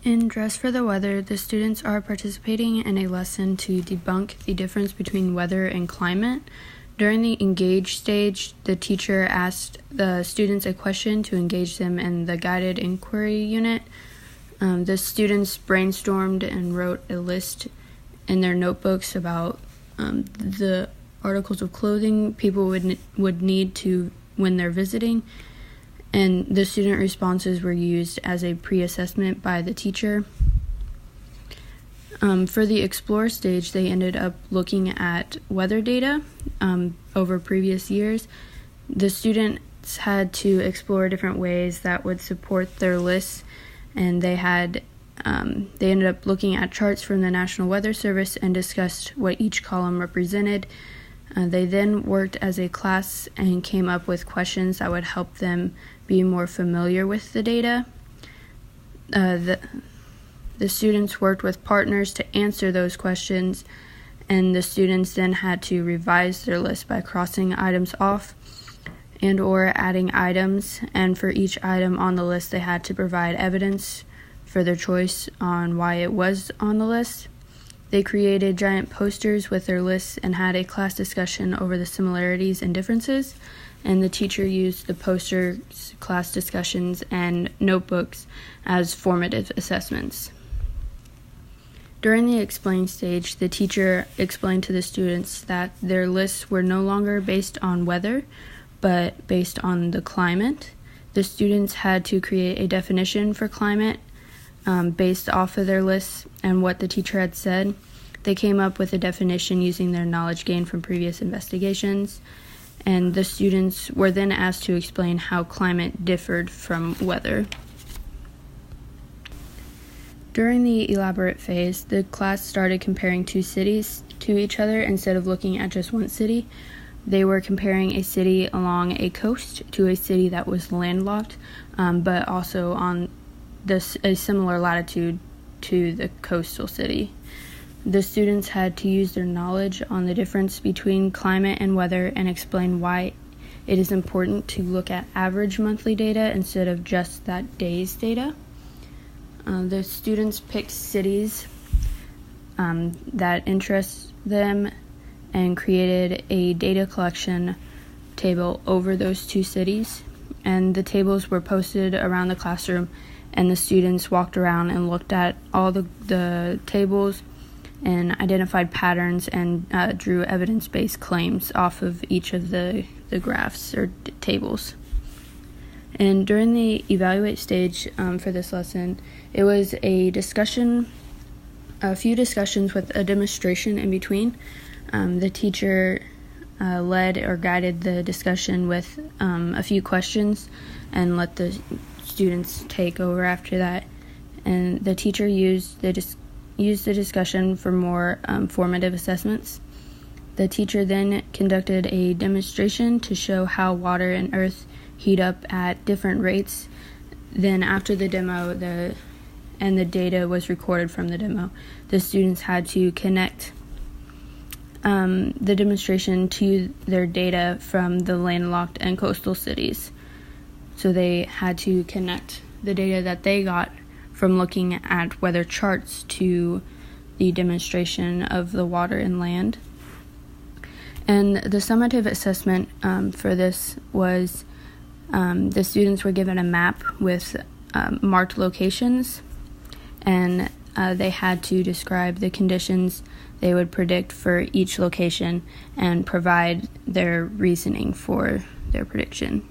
In Dress for the Weather, the students are participating in a lesson to debunk the difference between weather and climate. During the engage stage, the teacher asked the students a question to engage them in the guided inquiry unit. The students brainstormed and wrote a list in their notebooks about the articles of clothing people would need to when they're visiting, and the student responses were used as a pre-assessment by the teacher. For the explore stage, they ended up looking at weather data over previous years. The students had to explore different ways that would support their lists, and they ended up looking at charts from the National Weather Service and discussed what each column represented. They then worked as a class and came up with questions that would help them be more familiar with the data. The students worked with partners to answer those questions, and the students then had to revise their list by crossing items off and or adding items, and for each item on the list they had to provide evidence for their choice on why it was on the list. They created giant posters with their lists and had a class discussion over the similarities and differences, and the teacher used the posters, class discussions, and notebooks as formative assessments. During the explain stage, the teacher explained to the students that their lists were no longer based on weather, but based on the climate. The students had to create a definition for climate based off of their lists and what the teacher had said. They came up with a definition using their knowledge gained from previous investigations, and the students were then asked to explain how climate differed from weather. During the elaborate phase, the class started comparing two cities to each other instead of looking at just one city. They were comparing a city along a coast to a city that was landlocked, but also on a similar latitude to the coastal city. The students had to use their knowledge on the difference between climate and weather and explain why it is important to look at average monthly data instead of just that day's data. The students picked cities that interest them and created a data collection table over those two cities, and the tables were posted around the classroom, and the students walked around and looked at all the tables and identified patterns and drew evidence-based claims off of each of the graphs or tables. And during the evaluate stage for this lesson, it was a few discussions with a demonstration in between. The teacher led or guided the discussion with a few questions and let the students take over after that. And the teacher used the discussion for more formative assessments. The teacher then conducted a demonstration to show how water and earth heat up at different rates. Then after the demo, the data was recorded from the demo, the students had to connect the demonstration to their data from the landlocked and coastal cities. So they had to connect the data that they got from looking at weather charts to the demonstration of the water and land. And the summative assessment for this was the students were given a map with marked locations, and they had to describe the conditions they would predict for each location and provide their reasoning for their prediction.